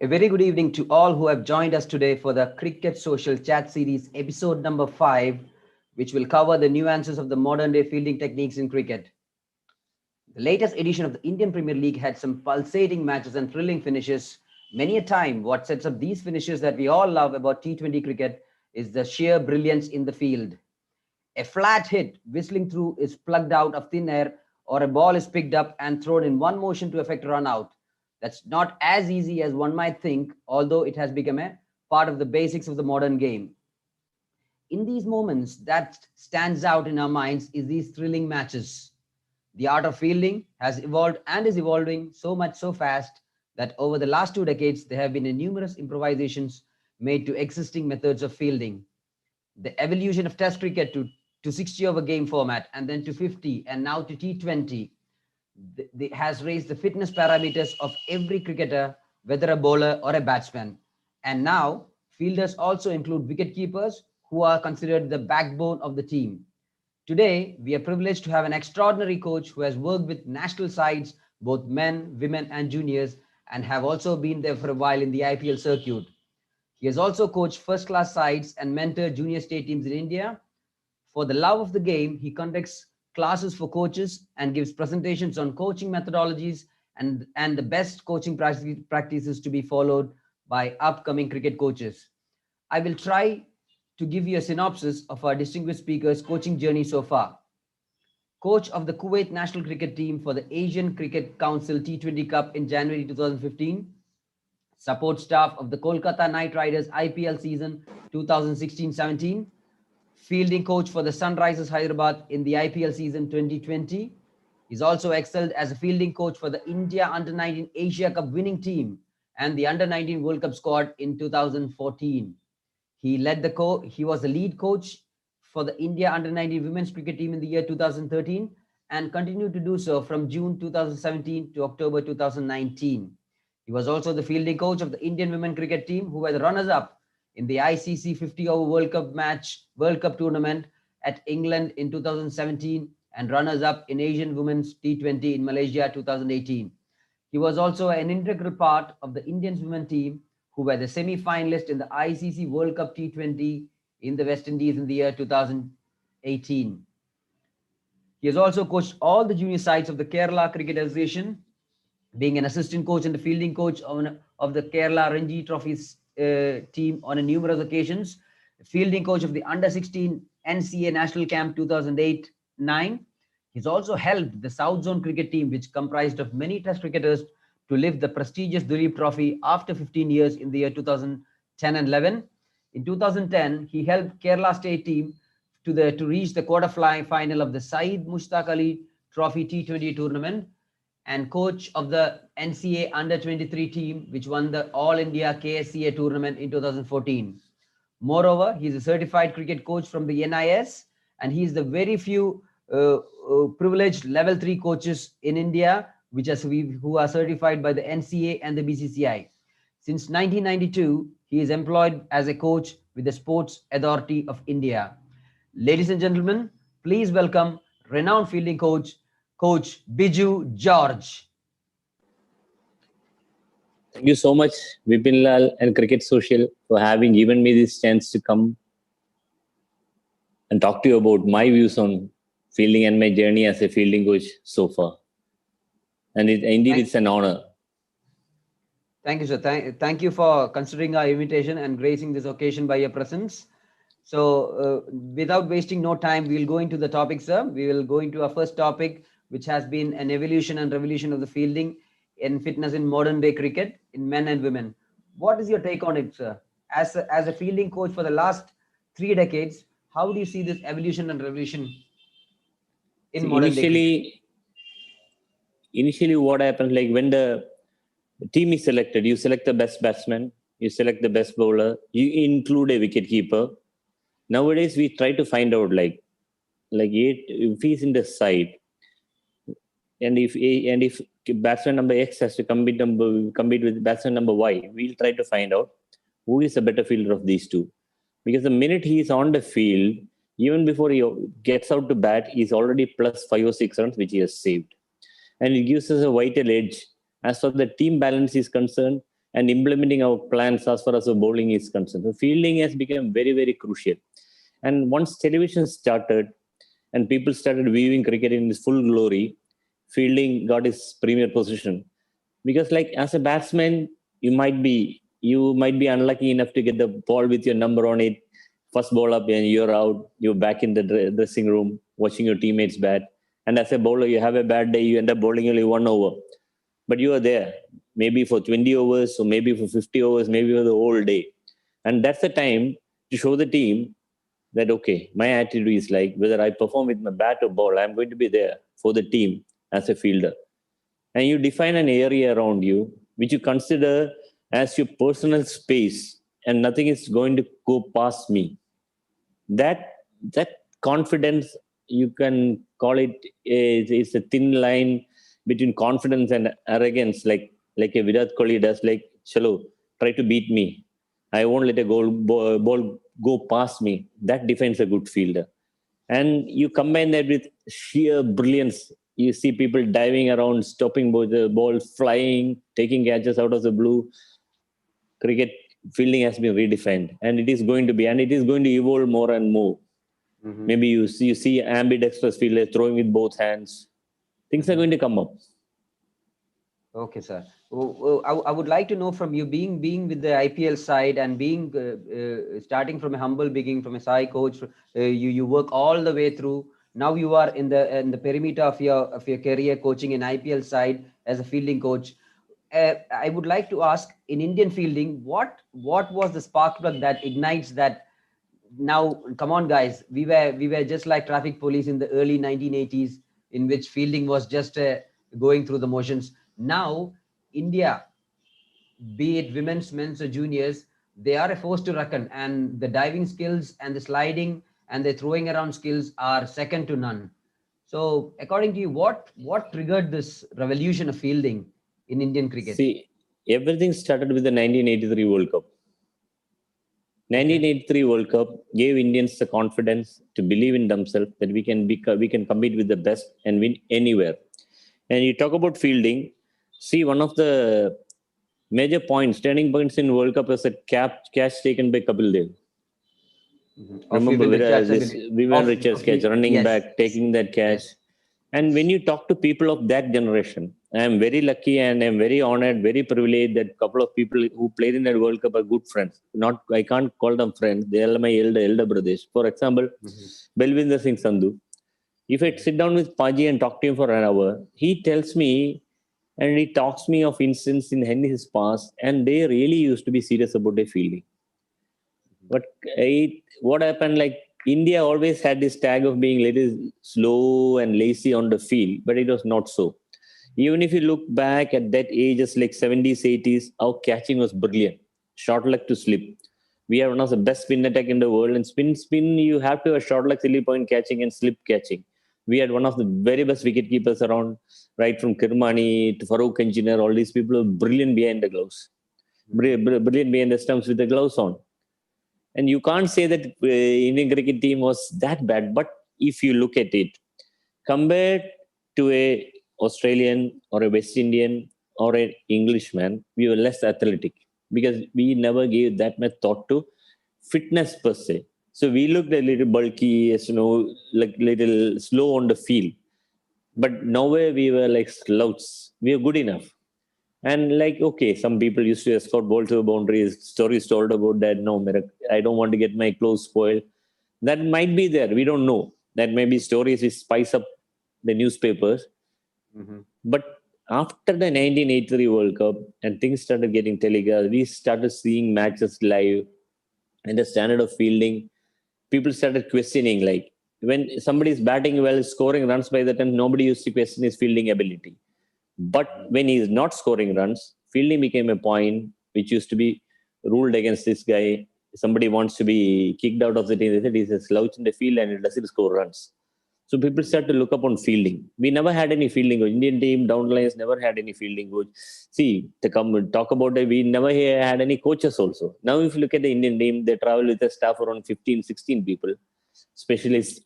A very good evening to all who have joined us today for the Cricket Social Chat Series, episode number 5, which will cover the nuances of the modern day fielding techniques in cricket. The latest edition of the Indian Premier League had some pulsating matches and thrilling finishes. Many a time, what sets up these finishes that we all love about T20 cricket is the sheer brilliance in the field. A flat hit whistling through is plucked out of thin air, or a ball is picked up and thrown in one motion to effect a run out. That's not as easy as one might think, although it has become a part of the basics of the modern game. In these moments, that stands out in our minds is these thrilling matches. The art of fielding has evolved and is evolving so much so fast that over the last 2 decades, there have been numerous improvisations made to existing methods of fielding. The evolution of Test cricket to 60 over game format and then to 50 and now to T20 has raised the fitness parameters of every cricketer, whether a bowler or a batsman. And now, fielders also include wicket keepers, who are considered the backbone of the team. Today, we are privileged to have an extraordinary coach who has worked with national sides, both men, women, and juniors, and have also been there for a while in the IPL circuit. He has also coached first class sides and mentored junior state teams in India. For the love of the game, he conducts classes for coaches and gives presentations on coaching methodologies and the best coaching practices to be followed by upcoming cricket coaches. I will try to give you a synopsis of our distinguished speaker's coaching journey so far. Coach of the Kuwait national cricket team for the Asian Cricket Council T20 Cup in January 2015, support staff of the Kolkata Knight Riders IPL season 2016-17, fielding coach for the Sunrisers Hyderabad in the IPL season 2020. He's also excelled as a fielding coach for the India Under-19 Asia Cup winning team and the Under-19 World Cup squad in 2014. He was the lead coach for the India Under-19 women's cricket team in the year 2013 and continued to do so from June 2017 to October 2019. He was also the fielding coach of the Indian women cricket team, who were the runners-up in the ICC 50 over World Cup tournament at England in 2017 and runners-up in Asian Women's T20 in Malaysia 2018. He was also an integral part of the Indian women team, who were the semi-finalists in the ICC World Cup T20 in the West Indies in the year 2018. He has also coached all the junior sides of the Kerala Cricket Association, being an assistant coach and the fielding coach of the Kerala Ranji Trophies team on numerous occasions, fielding coach of the Under-16 NCA National Camp 2008-9. He's also helped the South Zone cricket team, which comprised of many Test cricketers, to lift the prestigious Duleep Trophy after 15 years in the year 2010 and 11. In 2010, he helped Kerala State team to reach the quarter-final of the Saeed Mushtaq Ali Trophy T20 tournament, and coach of the NCA Under-23 team, which won the All India KSCA tournament in 2014. Moreover, he is a certified cricket coach from the NIS, and he is the very few privileged level 3 coaches in India who are certified by the NCA and the BCCI. Since 1992, he is employed as a coach with the Sports Authority of India. Ladies and gentlemen, please welcome renowned fielding coach Biju George. Thank you so much, Vipin Lal and Cricket Social, for having given me this chance to come and talk to you about my views on fielding and my journey as a fielding coach so far. And it's an honor. Thank you, sir. Thank you for considering our invitation and gracing this occasion by your presence. So without wasting no time, we'll go into the topic, sir. We will go into our first topic, which has been an evolution and revolution of the fielding in fitness in modern day cricket in men and women. What is your take on it, sir? As a fielding coach for the last 3 decades, how do you see this evolution and revolution in modern day cricket? Initially, what happens, like when the team is selected, you select the best batsman, you select the best bowler, you include a wicket keeper. Nowadays, we try to find out if he's in the side, and if batsman number X has to compete with batsman number Y, we'll try to find out who is a better fielder of these two. Because the minute he is on the field, even before he gets out to bat, he's already plus 5 or 6 runs, which he has saved. And it gives us a vital edge as far as the team balance is concerned and implementing our plans as far as the bowling is concerned. So fielding has become very, very crucial. And once television started and people started viewing cricket in its full glory, fielding got its premier position. Because like as a batsman, you might be unlucky enough to get the ball with your number on it, first ball up and you're out, you're back in the dressing room watching your teammates bat. And as a bowler, you have a bad day, you end up bowling only 1 over. But you are there, maybe for 20 overs, or maybe for 50 overs, maybe for the whole day. And that's the time to show the team that, okay, my attitude is like whether I perform with my bat or ball, I'm going to be there for the team as a fielder. And you define an area around you which you consider as your personal space, and nothing is going to go past me. That confidence, you can call it, is a thin line between confidence and arrogance, like a Virat Kohli does, like chalo, try to beat me, I won't let a ball go past me. That defines a good fielder. And you combine that with sheer brilliance. You see people diving around, stopping the ball, flying, taking catches out of the blue. Cricket fielding has been redefined, and it is going to be, and it is going to evolve more and more. Mhm. Maybe you see ambidextrous fielders throwing with both hands. Things are Mhm. going to come up. Okay, sir. I would like to know from you, being with the IPL side and being starting from a humble beginning, from a side coach, you work all the way through. Now you are in the perimeter of your career, coaching in IPL side as a fielding coach. I would like to ask, in Indian fielding, what was the spark plug that ignites that? Now, come on, guys, we were just like traffic police in the early 1980s, in which fielding was just going through the motions. Now, India, be it women's, men's, or juniors, they are a force to reckon, and the diving skills and the sliding and the throwing around skills are second to none. So, according to you, what triggered this revolution of fielding in Indian cricket? See, everything started with the 1983 World Cup. Okay. 1983 World Cup gave Indians the confidence to believe in themselves that we can compete with the best and win anywhere. And you talk about fielding. See, one of the major points, turning points in World Cup was a catch taken by Kapil Dev. Mhm. Of Remember, Vivian Richards, I this believe. Vivian Richards catch, running Yes, back, taking that catch. yes. And when you talk to people of that generation, I am very lucky and I'm very honored, very privileged that a couple of people who played in that World Cup are good friends. Not, I can't call them friends. They are my elder brothers. For example, Mhm. Belvinder Singh Sandhu. If I sit down with Paji and talk to him for an hour, he tells me and he talks me of incidents in his past, and they really used to be serious about their fielding. But what happened, like India always had this tag of being little slow and lazy on the field, but it was not so. Even if you look back at that ages like 70s, 80s, our catching was brilliant. Short leg to slip. We have one of the best spin attack in the world. And spin, you have to have short leg, silly point catching and slip catching. We had one of the very best wicket keepers around, right from Kirmani to Farouk Engineer. All these people are brilliant behind the gloves. Mhm. Brilliant behind the stumps with the gloves on. And you can't say that Indian cricket team was that bad. But if you look at it, compared to a Australian or a West Indian or an Englishman, we were less athletic because we never gave that much thought to fitness per se. So we looked a little bulky, like little slow on the field. But nowhere we were like slouts. We were good enough. And like, okay, some people used to escort ball to the boundaries, stories told about that. No, I don't want to get my clothes spoiled. That might be there. We don't know. That may be stories which spice up the newspapers. Mhm. But after the 1983 World Cup and things started getting telecast, we started seeing matches live and the standard of fielding. People started questioning, like, when somebody is batting well, scoring runs by the time, nobody used to question his fielding ability. But when he is not scoring runs, fielding became a point which used to be ruled against this guy. Somebody wants to be kicked out of the team. They said he's a slouch in the field and he doesn't score runs. So people start to look upon fielding. We never had any fielding coach. Indian team down lines never had any fielding coach. See, to come talk about it, we never had any coaches also. Now, if you look at the Indian team, they travel with a staff around 15, 16 people, specialists,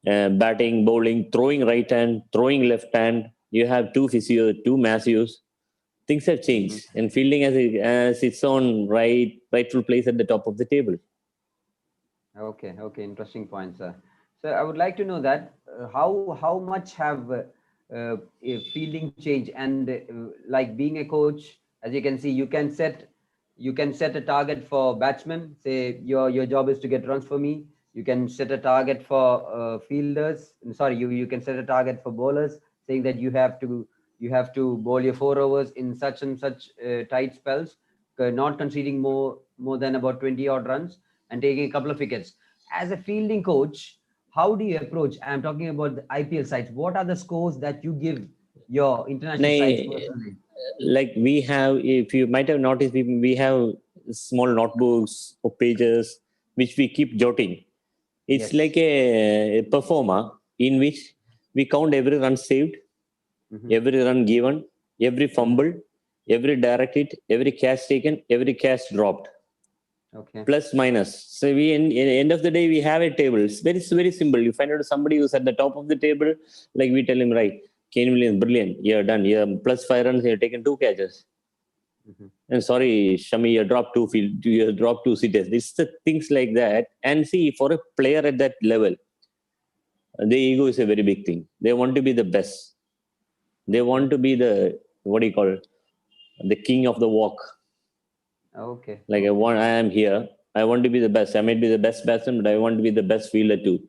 batting, bowling, throwing right hand, throwing left hand. You have two physios, two massios, Things have changed, and fielding has its own rightful place at the top of the table. Okay, okay, interesting point, sir. So I would like to know that how much have fielding changed, and like being a coach, as you can see, you can set a target for batsmen. Say your job is to get runs for me. You can set a target for fielders. Sorry, you can set a target for bowlers, saying that you have to bowl your 4 overs in such and such tight spells, not conceding more than about 20 odd runs and taking a couple of wickets. As a fielding coach, how do you approach? I'm talking about the IPL sides. What are the scores that you give your international sides Nay, personally? like we have, if you might have noticed, we have small notebooks or pages which we keep jotting. It's Yes. like a performer in which we count every run saved, Mm-hmm. every run given, every fumble, every direct hit, every catch taken, every catch dropped, Okay. plus minus. So we in end of the day we have a table. It's very simple. You find out somebody who's at the top of the table, like we tell him, right, Kane Williams, brilliant, you're done. You're plus 5 runs. You're taken 2 catches. Mm-hmm. And sorry, Shami, you dropped you dropped 2 sitters. It's the things like that. And see, for a player at that level, the ego is a very big thing. They want to be the best. They want to be the, what do you call it, the king of the walk. Okay. Like Okay. I am here. I want to be the best. I might be the best batsman, but I want to be the best fielder too.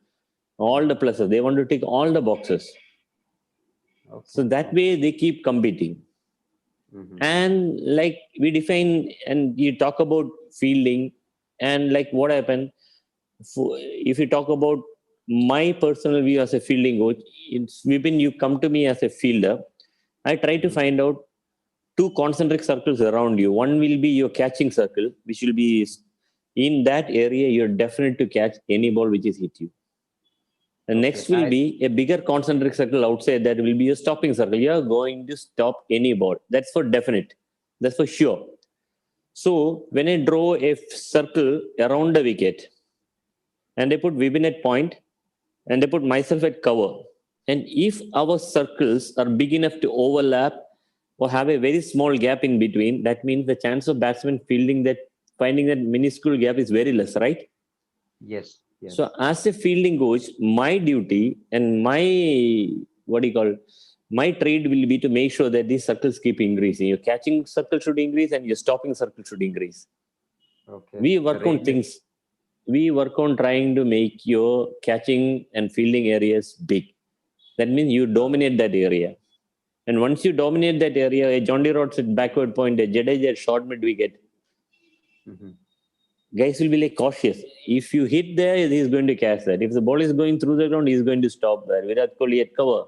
All the pluses. They want to tick all the boxes. Okay. So that way they keep competing. Mm-hmm. And like we define, and you talk about fielding, and like what happened. If you talk about my personal view as a fielding coach, it's when you come to me as a fielder, I try to find out two concentric circles around you. One will be your catching circle, which will be in that area, you're definite to catch any ball which is hit you. The Okay. next will be a bigger concentric circle outside that will be a stopping circle. You're going to stop any ball. That's for definite. That's for sure. So when I draw a circle around the wicket and I put Vibin at point and I put myself at cover, and if our circles are big enough to overlap or have a very small gap in between, that means the chance of batsman finding that minuscule gap is very less, right? Yes. So Yes. as a fielding coach, my duty and my, what do you call, my trade will be to make sure that these circles keep increasing. Your catching circle should increase and your stopping circle should increase. Okay. We The work on ranges. things. We work on trying to make your catching and fielding areas big. That means you dominate that area. And once you dominate that area, a John Deere Rods at backward point, a Jadeja at short mid wicket, Mm-hmm. guys will be like cautious. If you hit there, he's going to catch that. If the ball is going through the ground, he's going to stop there. Virat Kohli at cover.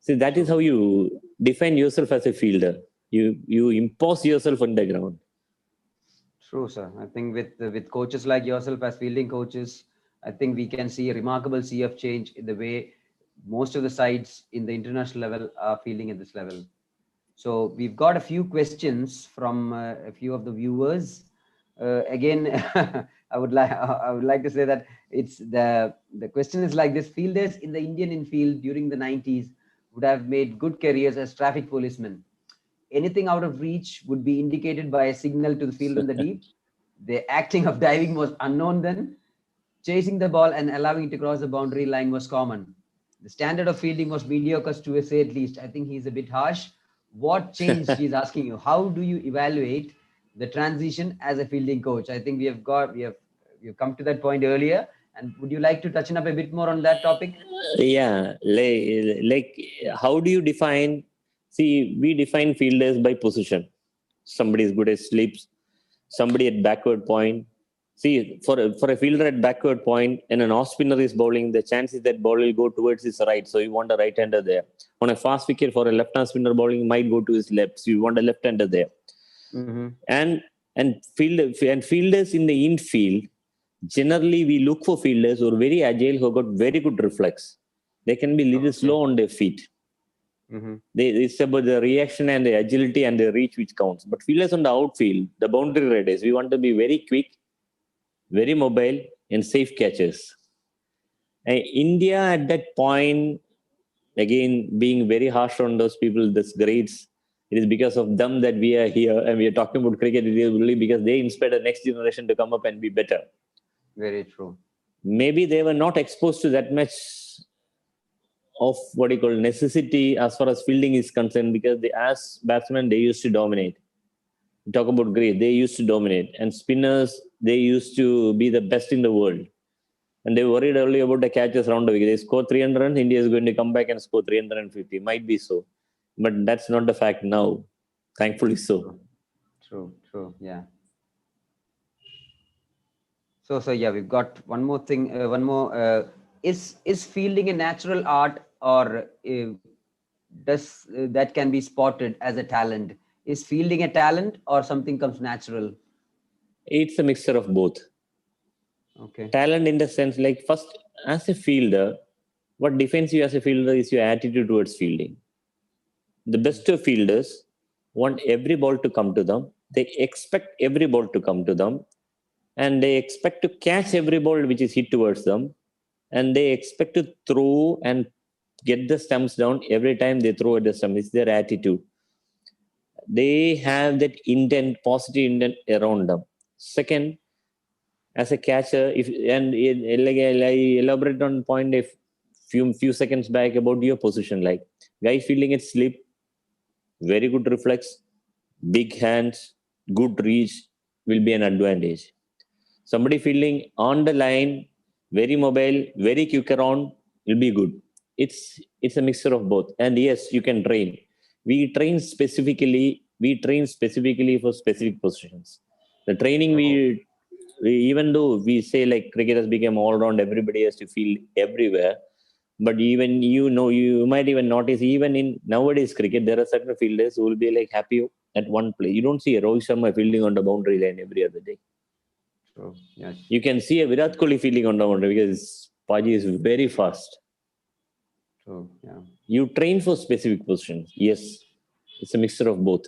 See, that is True. how you define yourself as a fielder. You impose yourself on the ground. True, sir. I think with coaches like yourself as fielding coaches, I think we can see a remarkable sea of change in the way most of the sides in the international level are fielding at this level. So we've got a few questions from a few of the viewers. Again, I would like to say that it's the question is like this: fielders in the Indian infield during the 90s would have made good careers as traffic policemen. Anything out of reach would be indicated by a signal to the fielder in the deep. The acting of diving was unknown then. Chasing the ball and allowing it to cross the boundary line was common. The standard of fielding was mediocre to say at least. I think he's a bit harsh. What changed? He's asking you. How do you evaluate the transition as a fielding coach? I think we've come to that point earlier. And would you like to touch up a bit more on that topic? Yeah, like how do you define? See, we define fielders by position. Somebody is good at slips, somebody at backward point. See, for a fielder at backward point and an off spinner is bowling, the chances that ball will go towards his right. So you want a right hander there. On a fast wicket for a left hand spinner bowling, might go to his left. So you want a left hander there. Mm-hmm. And fielders in the infield, generally we look for fielders who are very agile, who have got very good reflex. They can be little Okay. slow on their feet. Mm-hmm. It's about the reaction and the agility and the reach which counts. But fielders on the outfield, the boundary riders, we want to be very quick, very mobile, and safe catches. And India at that point, again, being very harsh on those people, this grades, It is because of them that we are here and we are talking about cricket. It is really because they inspired the next generation to come up and be better. Very true. Maybe they were not exposed to that much of what you call necessity as far as fielding is concerned, because they, as batsmen, they used to dominate. Talk about great, they used to dominate. And spinners, they used to be the best in the world. And they worried early about the catches round the wicket. They score 300 runs, India is going to come back and score 350. Might be so. But that's not the fact now. Thankfully so. True. Yeah. So yeah, we've got one more thing. One more. Is fielding a natural art, or does that can be spotted as a talent? Is fielding a talent, or something comes natural? It's a mixture of both. Okay. Talent in the sense, like, first, as a fielder, what defines you as a fielder is your attitude towards fielding. The best of fielders want every ball to come to them. They expect every ball to come to them. And they expect to catch every ball which is hit towards them. And they expect to throw and get the stumps down every time they throw at the stump. It's their attitude. They have that intent, positive intent around them. Second, as a catcher, if and like I elaborate on point a few seconds back about your position, like guy fielding it slip, very good reflex, big hands, good reach will be an advantage. Somebody fielding on the line, very mobile, very quick around will be good. It's a mixture of both. And yes, you can train. We train specifically. We train specifically for specific positions. The training we even though we say like cricket has become all round, everybody has to field everywhere. But even you might even notice even in nowadays cricket, there are certain fielders who will be like happy at one play. You don't see a Rohit Sharma fielding on the boundary line every other day. True. Yes. You can see a Virat Kohli fielding on the boundary because Paji is very fast. True. Yeah. You train for specific positions. Yes, it's a mixture of both.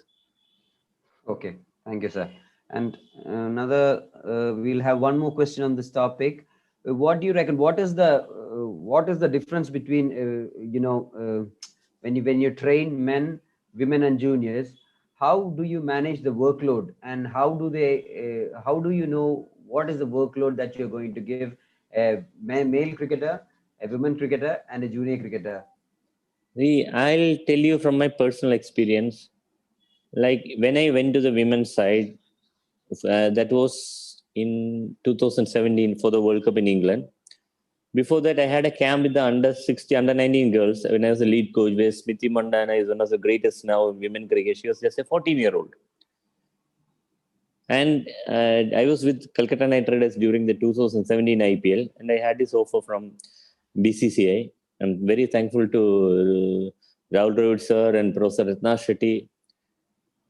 Okay. Thank you, sir. And another, we'll have one more question on this topic. What do you reckon? What is the difference between when you train men, women, and juniors? How do you manage the workload, and how do you know what is the workload that you're going to give a male cricketer, a women cricketer, and a junior cricketer? I'll tell you from my personal experience. Like when I went to the women's side, that was in 2017 for the World Cup in England. Before that, I had a camp with the under 60, under 19 girls when I was a lead coach, where Smriti Mandana is one of the greatest now in women cricket. She was just a 14-year-old. And I was with Calcutta Knight Riders during the 2017 IPL, and I had this offer from BCCI. I'm very thankful to Rahul Dravid sir and Professor Ratna Shetty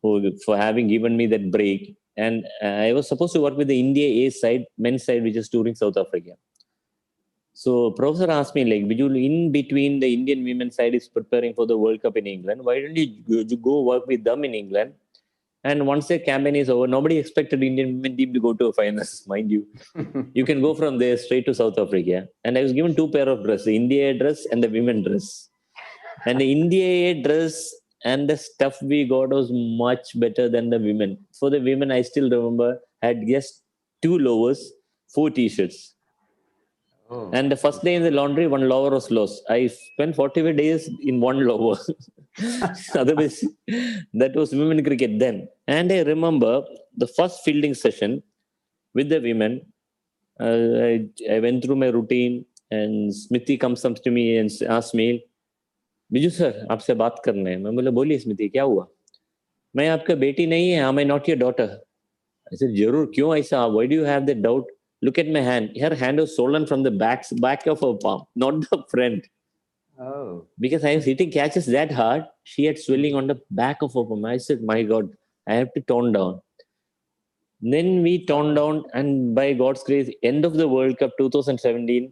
for having given me that break. And I was supposed to work with the India A side, men's side, which is touring South Africa. So Professor asked me, like, Biju, in between the Indian women's side is preparing for the World Cup in England, why don't you go work with them in England? And once the campaign is over, nobody expected Indian women team to go to a finals, mind you. You can go from there straight to South Africa. And I was given two pair of dress, the India dress and the women dress. And the India dress and the stuff we got was much better than the women. For the women, I still remember, I had just 2 lowers, 4 t-shirts. Oh. And the first day in the laundry, 1 lower was lost. I spent 45 days in 1 lower. Otherwise, that was women cricket then. And I remember the first fielding session with the women. I went through my routine, and Smithy comes up to me and asks me, Biju sir आपसे बात करना है. मैं बोला बोलिए स्मिति क्या हुआ. मैं आपका बेटी नहीं है. Am I not your daughter? I said जरूर क्यों ऐसा. Why do you have that doubt? Look at my hand. Her hand was swollen from the back of her palm, not the front. Oh. Because I was hitting catches that hard, she had swelling on the back of her palm. I said, my God, I have to tone down. Then we toned down, and by God's grace, end of the World Cup 2017,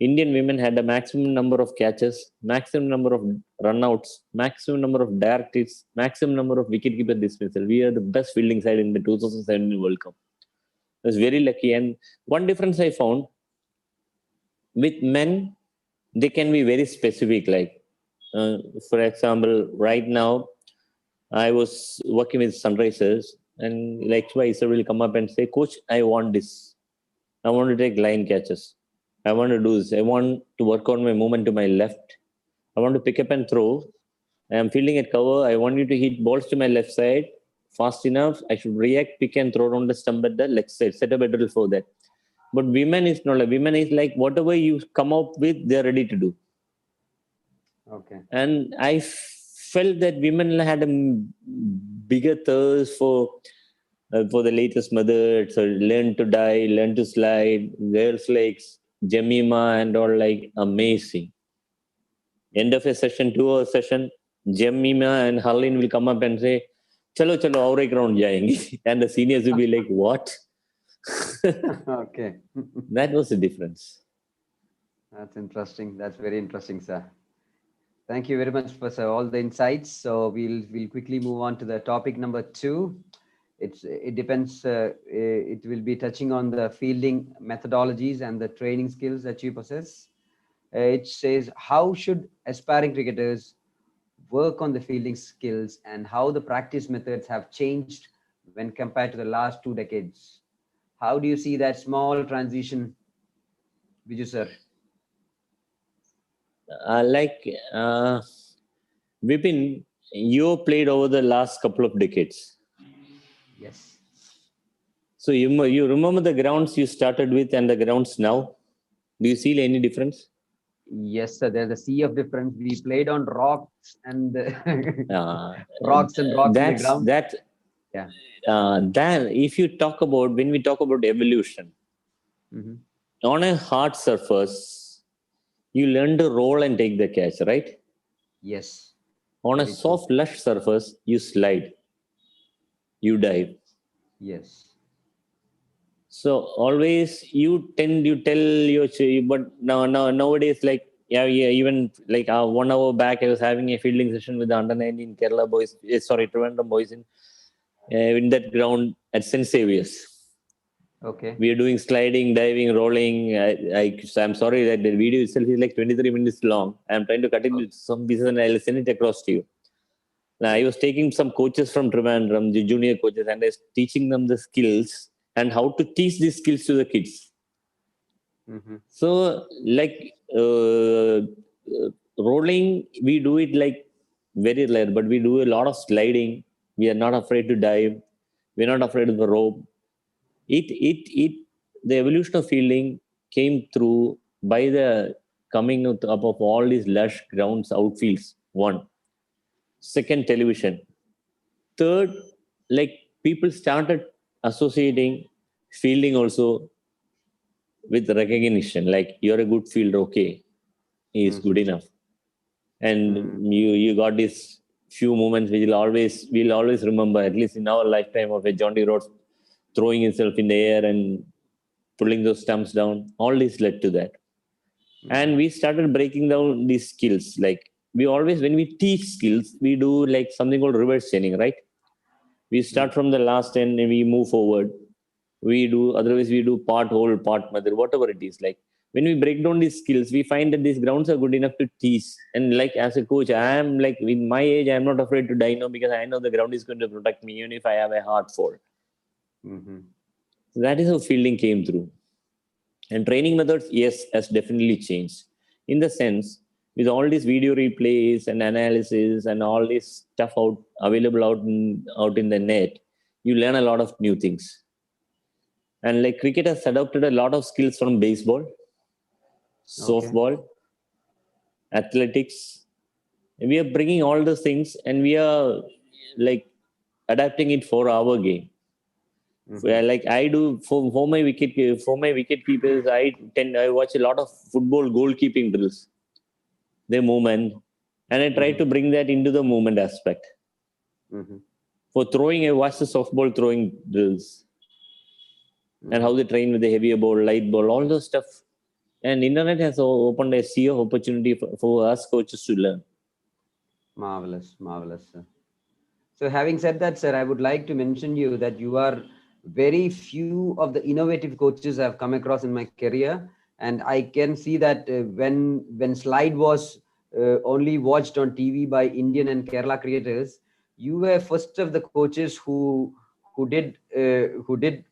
Indian women had the maximum number of catches, maximum number of runouts, maximum number of direct hits, maximum number of wicketkeeper dismissal. We are the best fielding side in the 2017 World Cup. I was very lucky. And one difference I found, with men, they can be very specific. Like, for example, right now, I was working with Sunrisers, and like twice I will come up and say, Coach, I want this. I want to take line catches. I want to do this. I want to work on my movement to my left. I want to pick up and throw. I am fielding at cover. I want you to hit balls to my left side fast enough. I should react, pick and throw on the stump at the left side. Set up a drill for that. But women is not like women is like whatever you come up with, they're ready to do. Okay. And I felt that women had a bigger thirst for the latest methods, so learn to dive, learn to slide, girls like Jemima and all like amazing. End of a session, 2 hour session, Jemima and Harleen will come up and say, Chalo, chalo, aur ek round jayenge. And the seniors will be like, what? Okay. That was the difference. That's interesting. That's very interesting, sir. Thank you very much for all the insights. So we'll quickly move on to the topic number 2. It depends. It will be touching on the fielding methodologies and the training skills that you possess. It says, how should aspiring cricketers work on the fielding skills and how the practice methods have changed when compared to the last 2 decades? How do you see that small transition, Biju sir? Vipin, you played over the last couple of decades. Yes. So you remember the grounds you started with and the grounds now? Do you see any difference? Yes, sir. There's a sea of difference. We played on rocks and rocks in the ground. Yeah. Then if you talk about when we talk about evolution, on a hard surface, you learn to roll and take the catch, right? Yes. On a soft, lush surface, you slide, you dive. Yes. So always you tell your but nowadays even like 1 hour back I was having a fielding session with the under 19 Kerala boys, Trivandrum boys in that ground at St. Saviour's. Okay. We are doing sliding, diving, rolling. I'm sorry that the video itself is like 23 minutes long. I'm trying to cut it with some pieces and I'll send it across to you. Now, I was taking some coaches from Trivandrum, the junior coaches, and I was teaching them the skills and how to teach these skills to the kids. So, like rolling, we do it like very rare, but we do a lot of sliding. We are not afraid to dive. We're not afraid of the rope. The evolution of fielding came through by the coming up of all these lush grounds, outfields. One. Second, television. Third, like people started associating fielding also with recognition. Like you're a good fielder, okay, he is good enough, and you got these few moments which we'll always remember, at least in our lifetime, of a John D. Rhodes throwing himself in the air and pulling those stumps down. All this led to that, and we started breaking down these skills. Like we always, when we teach skills, we do like something called reverse chaining, right? We start from the last end and we move forward. Otherwise we do part, whole, part, method, whatever it is. Like when we break down these skills, we find that these grounds are good enough to teach. And like as a coach, I am like in my age, I'm not afraid to die now because I know the ground is going to protect me even if I have a hard fall. So that is how fielding came through. And training methods, yes, has definitely changed. In the sense, with all these video replays and analysis and all this stuff available out in the net, you learn a lot of new things. And like cricket has adopted a lot of skills from baseball, softball, athletics. And we are bringing all those things and we are like adapting it for our game. Like I do for my wicket keepers, I watch a lot of football goalkeeping drills, their movement, and I try to bring that into the movement aspect. For throwing, I watch the softball throwing drills and how they train with the heavier ball, light ball, all those stuff. And internet has opened a sea of opportunity for us coaches to learn. Marvelous, sir. So having said that, sir, I would like to mention you that you are very few of the innovative coaches I've come across in my career. And I can see that when slide was only watched on TV by Indian and Kerala cricketers, you were first of the coaches who did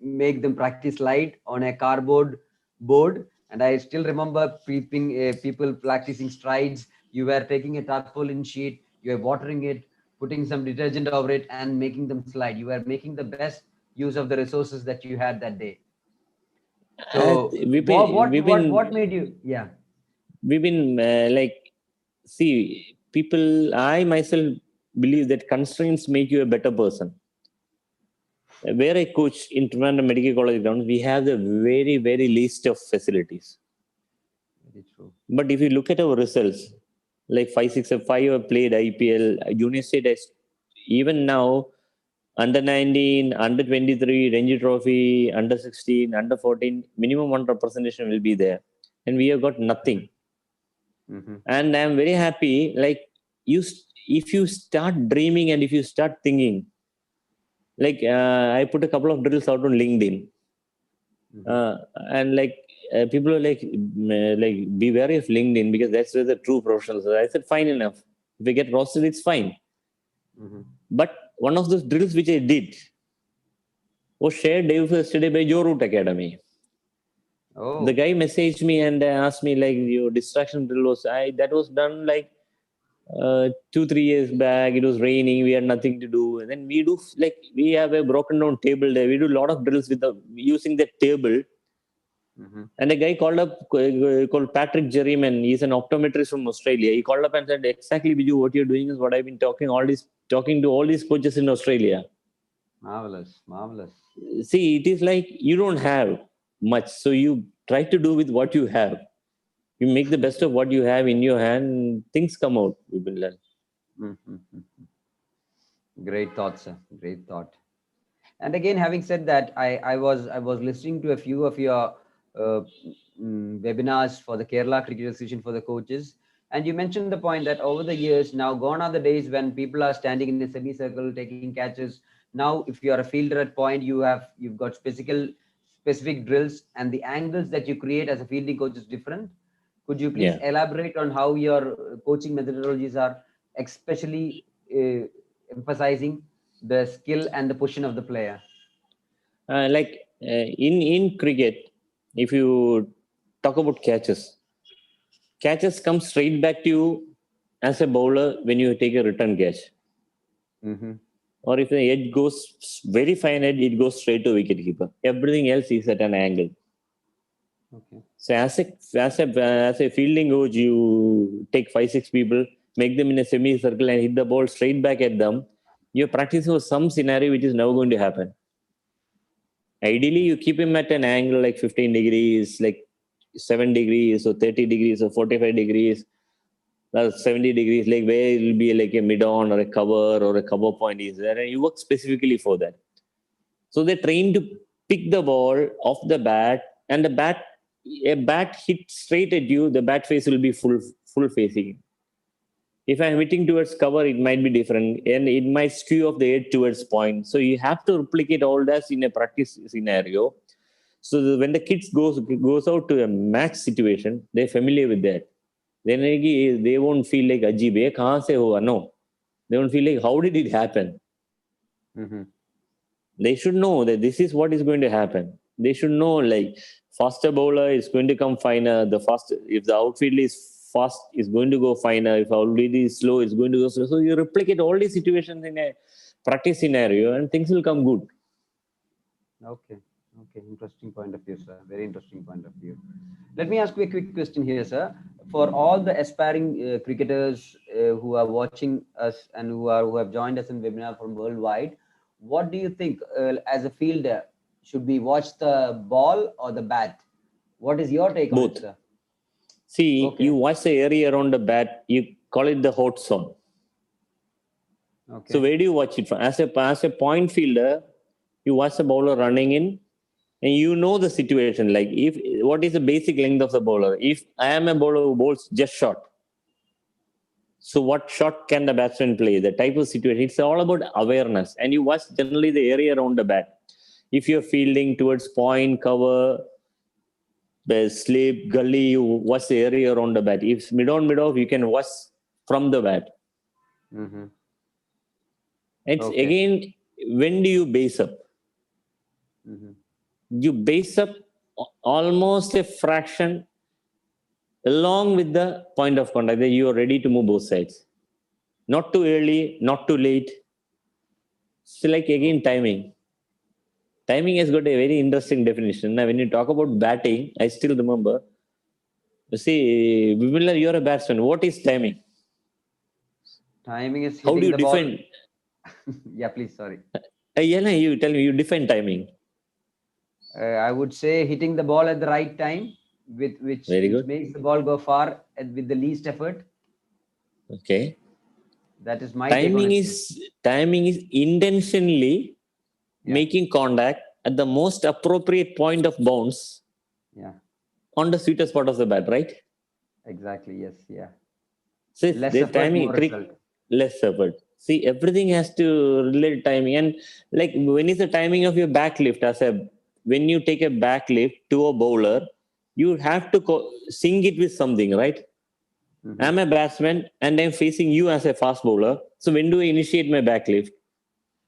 make them practice slide on a cardboard board. And I still remember people practicing strides. You were taking a tarpaulin sheet, you were watering it, putting some detergent over it, and making them slide. You were making the best use of the resources that you had that day. So we've been we've what been made you? Yeah. we've been like, see, people, I myself believe that constraints make you a better person. Where I coach in Trivandrum Medical College grounds, we have the very, very least of facilities. Very true. But if you look at our results, like 5, 6, 5 have played IPL, Junior State has, even now, under 19, under 23, Ranji Trophy, under 16, under 14, minimum one representation will be there. And we have got nothing. Mm-hmm. And I'm very happy. Like, if you start dreaming and if you start thinking, like I put a couple of drills out on LinkedIn, and like people are like be wary of LinkedIn because that's where the true professionals are. I said fine enough. If we get rostered, it's fine. Mm-hmm. But one of those drills which I did was shared day before yesterday by Joe Root Academy. Oh. The guy messaged me and asked me like your distraction drill was that was done like 2-3 years back. It was raining, we had nothing to do, and then we do like we have a broken down table there. We do a lot of drills with using that table. Mm-hmm. And a guy called up called Patrick Jerryman. He's an optometrist from Australia. He called up and said, "Exactly, Biju, what you're doing is what I've been talking to all these coaches in Australia." Marvelous, marvelous. See, it is like you don't have much, so you try to do with what you have. You make the best of what you have in your hand. Things come out. We will learn. Mm-hmm. Great thought, sir. Great thought. And again, having said that, I was listening to a few of your webinars for the Kerala Cricket Association for the coaches, and you mentioned the point that over the years now, gone are the days when people are standing in a semicircle taking catches. Now, if you are a fielder at point, you've got specific drills, and the angles that you create as a fielding coach is different. Could you please Yeah. elaborate on how your coaching methodologies are, especially emphasizing the skill and the position of the player? In cricket, if you talk about catches come straight back to you as a bowler when you take a return catch. Mm-hmm. Or if the edge goes very fine edge, it goes straight to wicket keeper. Everything else is at an angle. Okay. So as a fielding coach, you take 5, 6 people, make them in a semicircle and hit the ball straight back at them. You're practicing for some scenario which is never going to happen. Ideally, you keep him at an angle like 15 degrees, like 7 degrees or 30 degrees or 45 degrees, 70 degrees, like where it will be like a mid-on or a cover point is there. And you work specifically for that. So they're trained to pick the ball off the bat, and a bat hit straight at you, the bat face will be full facing. If I'm hitting towards cover, it might be different, and it might skew off the edge towards point. So you have to replicate all that in a practice scenario. So when the kids goes out to a match situation, they're familiar with that. Then they won't feel like Ajib, kahan se hua? No. They won't feel like how did it happen? Mm-hmm. They should know that this is what is going to happen. They should know like faster bowler is going to come finer. If the outfield is fast, is going to go finer. If already is slow, it's going to go slow. So you replicate all these situations in a practice scenario, and things will come good. Okay. Okay. Interesting point of view, sir. Very interesting point of view. Let me ask you a quick question here, sir. For all the aspiring cricketers who are watching us and who have joined us in webinar from worldwide, what do you think as a fielder? Should we watch the ball or the bat? What is your take on it, Both. sir? See, Okay. you watch the area around the bat, you call it the hot zone. Okay. So where do you watch it from? As a point fielder, you watch the bowler running in, and you know the situation. Like what is the basic length of the bowler? If I am a bowler who bowls just short, so what shot can the batsman play? The type of situation. It's all about awareness, and you watch generally the area around the bat. If you're fielding towards point, cover, the slip, gully, you watch the area around the bat. If mid on, mid off, you can watch from the bat. Mm-hmm. It's Okay. again, when do you base up? Hmm. You base up almost a fraction along with the point of contact that you are ready to move both sides. Not too early, not too late. So, like again, timing. Timing has got a very interesting definition. Now, when you talk about batting, I still remember. You see, Vimila, you're a batsman. What is timing? Timing is How do hitting you the ball. define? Yeah, please. Sorry. Yeah, no, you tell me. You define timing. I would say hitting the ball at the right time, with Very which good. makes the ball go far and with the least effort. Okay. That is my take on Timing it. is timing is intentionally Yeah. making contact at the most appropriate point of bounce Yeah. on the sweetest spot of the bat, right? Exactly. Yes. Yeah. So Less the effort, timing, more result. less effort. See, everything has to relate timing. And like, when is the timing of your back lift? When you take a back lift to a bowler, you have to sync it with something, right? Hmm. I'm a batsman and I'm facing you as a fast bowler. So when do I initiate my back lift?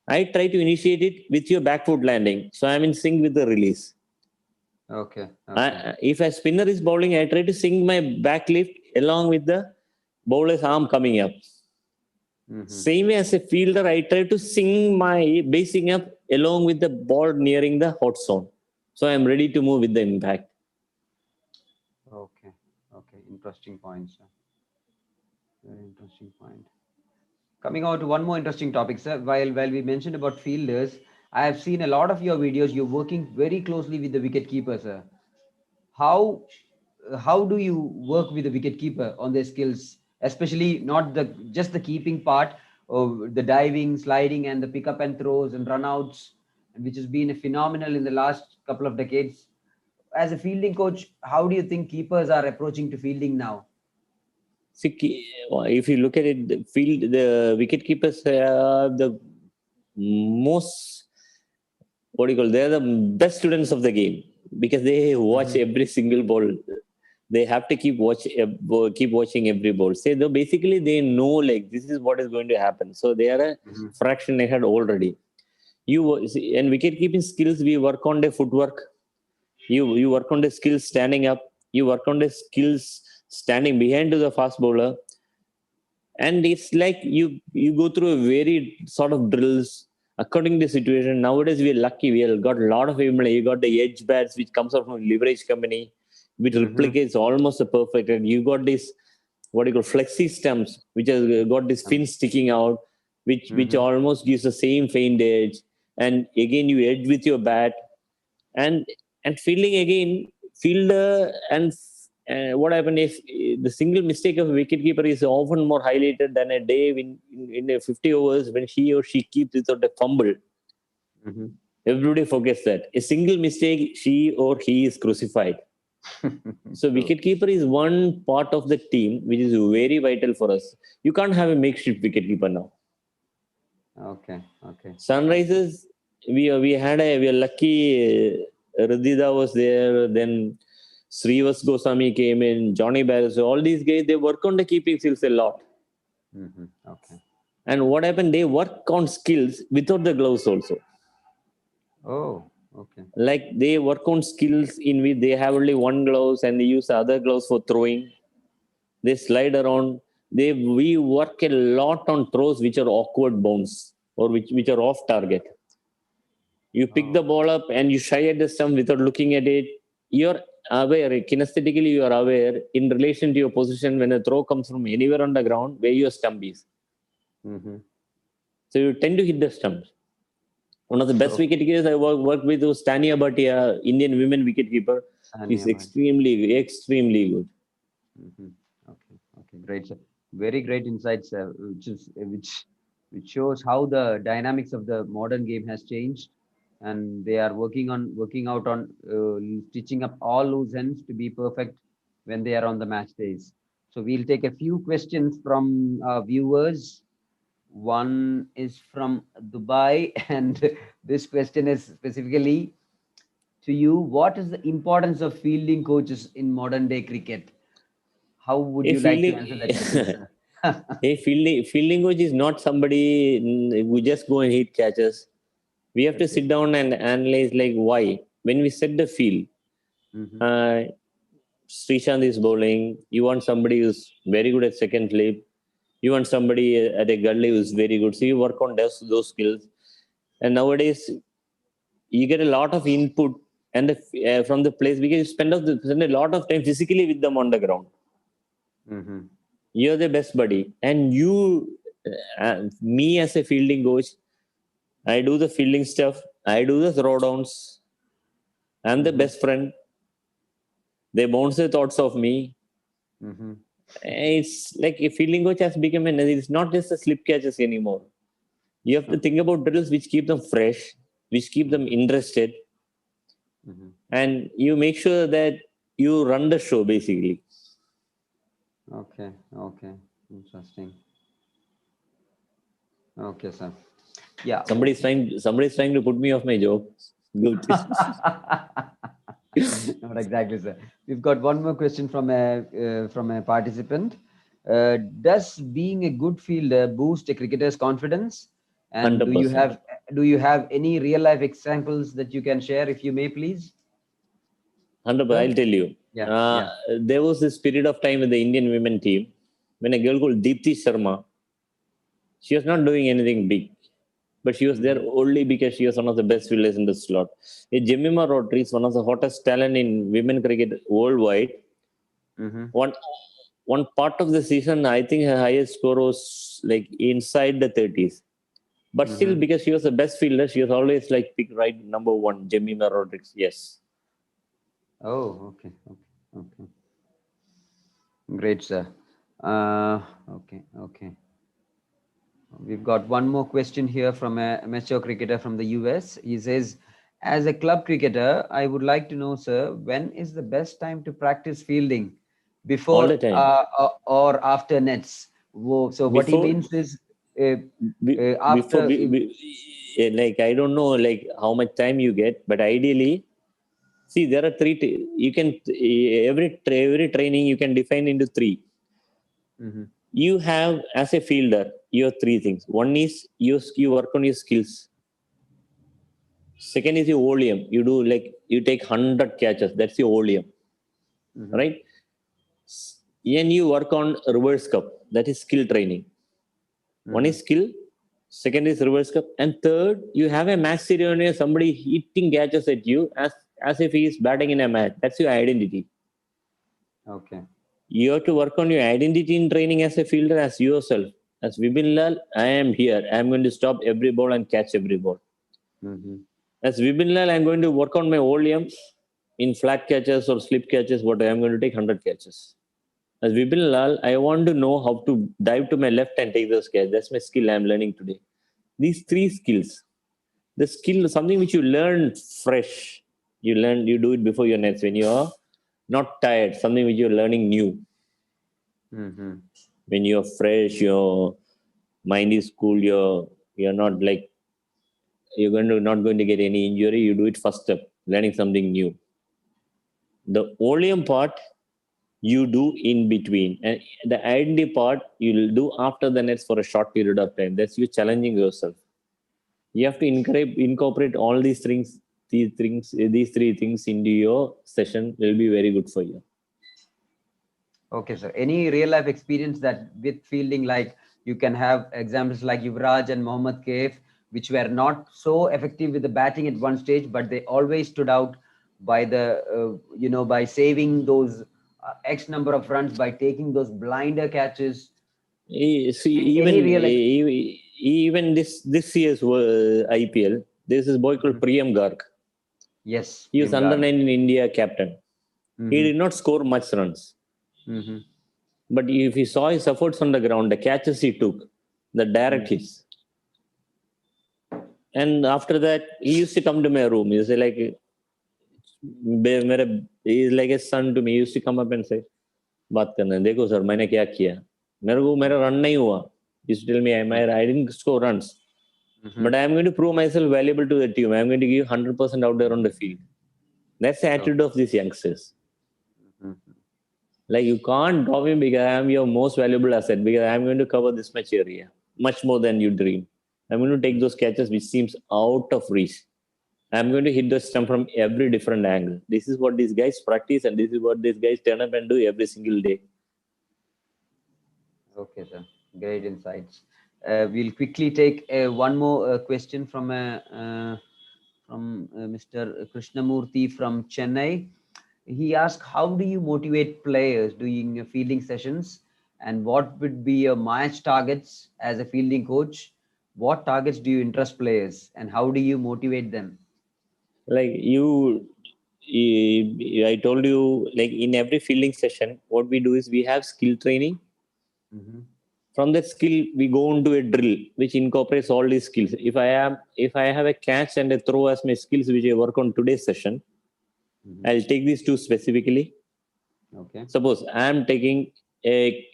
I try to initiate it with your back foot landing. So I'm in sync with the release. Okay. Okay. If a spinner is bowling, I try to sync my back lift along with the bowler's arm coming up. Hmm. Same way as a fielder, I try to sync my basing up along with the ball nearing the hot zone. So I'm ready to move with the impact. Okay. Okay. Interesting point, sir. Very interesting point. Coming on to one more interesting topic, sir. While we mentioned about fielders, I have seen a lot of your videos. You're working very closely with the wicket keeper, sir. How how do you work with the wicket keeper on their skills, especially not the just the keeping part of the diving, sliding, and the pickup and throws and runouts, which has been a phenomenal in the last couple of decades. As a fielding coach, how do you think keepers are approaching to fielding now? See, if you look at it, the wicket keepers are the most, what do you call, they're the best students of the game because they watch Hmm. every single ball. They have to keep watching every ball. Say though, basically they know like this is what is going to happen, so they are a Hmm. fraction ahead already. You see, and wicket keeping skills, we work on the footwork. You work on the skills standing up. You work on the skills standing behind to the fast bowler. And it's like you go through a very sort of drills according to the situation. Nowadays we're lucky, we have got a lot of people. You got the edge bats which comes out from leverage company, which Hmm. replicates almost a perfect. And you got this, what do you call, flexi stumps which has got this fin sticking out, which Hmm. almost gives the same faint edge. And again you edge with your bat. And and fielding again, fielder and what happened if the single mistake of a wicketkeeper is often more highlighted than a day in a 50 overs when he or she keeps without a fumble. Hmm. Everybody forgets that a single mistake, she or he is crucified. So True. wicketkeeper is one part of the team which is very vital for us. You can't have a makeshift wicketkeeper now. Okay. Okay. Okay. Sunrisers, we are lucky. Radida was there. Then Srivas Goswami came in. Johnny Barris. All these guys, they work on the keeping skills a lot. Hmm. Okay. And what happened? They work on skills without the gloves also. Oh. Okay. Like they work on skills in which they have only one gloves and they use other gloves for throwing. They slide around. We work a lot on throws which are awkward bounce or which are off target. You pick the Oh. ball up and you shy at the stump without looking at it. You're aware, kinesthetically, you are aware in relation to your position when a throw comes from anywhere on the ground where your stump is. Hmm. So you tend to hit the stump. One of the best wicket keepers I worked with was Tania Bhatia, Indian women wicket keeper. She's And extremely, extremely good. Mhm. Okay, okay, great, sir. Very great insights, which shows how the dynamics of the modern game has changed, and they are working out on stitching up all loose ends to be perfect when they are on the match days. So we'll take a few questions from viewers. One is from Dubai, and this question is specifically to you. What is the importance of fielding coaches in modern day cricket? How would A you like to fielding, answer that question, sir? A fielding coach is not somebody who just go and hit catches. We have to Okay. sit down and analyze like why. When we set the field, Mm-hmm. uh, Srishant is bowling. You want somebody who's very good at second flip. You want somebody at a gully who's very good. So you work on those skills. And nowadays, you get a lot of input and from the place because you spend a lot of time physically with them on the ground. Mm-hmm. You're the best buddy, and me as a fielding coach, I do the fielding stuff. I do the throwdowns. I'm the Mm-hmm. best friend. They bounce the thoughts of me. Mm-hmm. It's like a fielding coach has become it's not just the slip catches anymore. You have to Okay. think about drills which keep them fresh, which keep them interested, Mm-hmm. and you make sure that you run the show basically. Okay. Okay. Interesting. Okay, sir. Yeah. Somebody's trying to put me off my job. Good. Not exactly, sir. We've got one more question from a participant. Does being a good fielder boost a cricketer's confidence? And 100%. do you have any real life examples that you can share, if you may, please? 100%. Sir? I'll tell you. Yeah. Uh, Yeah. there was this period of time in the Indian women team when a girl called Deepthi Sharma, she was not doing anything big, but she was there Mm-hmm. only because she was one of the best fielders in the slot. Jemima Rodriguez, one of the hottest talent in women cricket worldwide, Mm-hmm. one one part of the season, I think her highest score was like inside the 30s. But still, Mm-hmm. because she was the best fielder, she was always like picked right number one, Jemima Rodriguez. Yes. Oh, okay. Okay. Okay. Great, sir. Okay. Okay. We've got one more question here from a amateur cricketer from the US. He says, as a club cricketer, I would like to know, sir, when is the best time to practice fielding? All the Before time. or after nets? So what he Before means is uh, before after. like I don't know like how much time you get, but ideally, see there are you can every training you can define into three. Mhm, You have as a fielder, you have three things. One is you work on your skills. Second is your volume. You do like you take 100 catches. That's your volume, mhm, right? And you work on reverse cup. That is skill training. One mhm. is skill, second is reverse cup, and third, you have a match ceremony, somebody hitting catches at you as if he is batting in a match. That's your identity. Okay. You have to work on your identity in training as a fielder, as yourself. As Vipin Lal, I am here. I am going to stop every ball and catch every ball. Mhm. As Vipin Lal, I am going to work on my volume in flat catches or slip catches. What I am going to take 100 catches. As Vipin Lal, I want to know how to dive to my left and take those catches. That's my skill I am learning today. These three skills, the skill, something which you learn fresh, you do it before your nets when you're not tired, something which you're learning new. Mhm. When you're fresh, your mind is cool, you're not like not going to get any injury, you do it first step, learning something new. The volume part you do in between, and the identity part you'll do after the nets for a short period of time. That's you challenging yourself. You have to incorporate all these three things into your session will be very good for you. Okay, sir. Any real life experience that with fielding, like you can have examples like Yuvraj and Mohammad Kaif, which were not so effective with the batting at one stage, but they always stood out by by saving those X number of runs by taking those blinder catches. See, Any real, even this year's IPL, there's this boy called Mhm. Priyam Garg. Yes, He was Prem under Garg. 19 India captain. He Mm-hmm. did not score much runs, Mm-hmm. but if you saw his efforts on the ground, the catches he took, the direct Mm-hmm. hits, and after that, he used to come to my room. He say like, he's like a son to me. He used to come up and say, "बात करना है, देखो sir मैंने क्या किया, मेरे को मेरा रन नहीं हुआ." He used to tell me, I didn't score runs, Mm-hmm. but I am going to prove myself valuable to the team. I am going to give 100% out there on the field. That's the Okay. attitude of these youngsters. Mhm. Like you can't drop him because I am your most valuable asset because I am going to cover this much area, much more than you dream. I'm going to take those catches which seems out of reach. I'm going to hit the stump from every different angle. This is what these guys practice and this is what these guys turn up and do every single day. Okay, sir. Great insights. We'll quickly take one more question from Mr. Krishnamurthy from Chennai. He asked, how do you motivate players doing your fielding sessions, and what would be your match targets as a fielding coach? What targets do you interest players, and how do you motivate them? Like I told you, like in every fielding session, what we do is we have skill training. Mm-hmm. From that skill, we go into a drill which incorporates all these skills. If I have a catch and a throw as my skills which I work on today's session, Mm-hmm. I'll take these two specifically. Okay. Suppose I'm taking a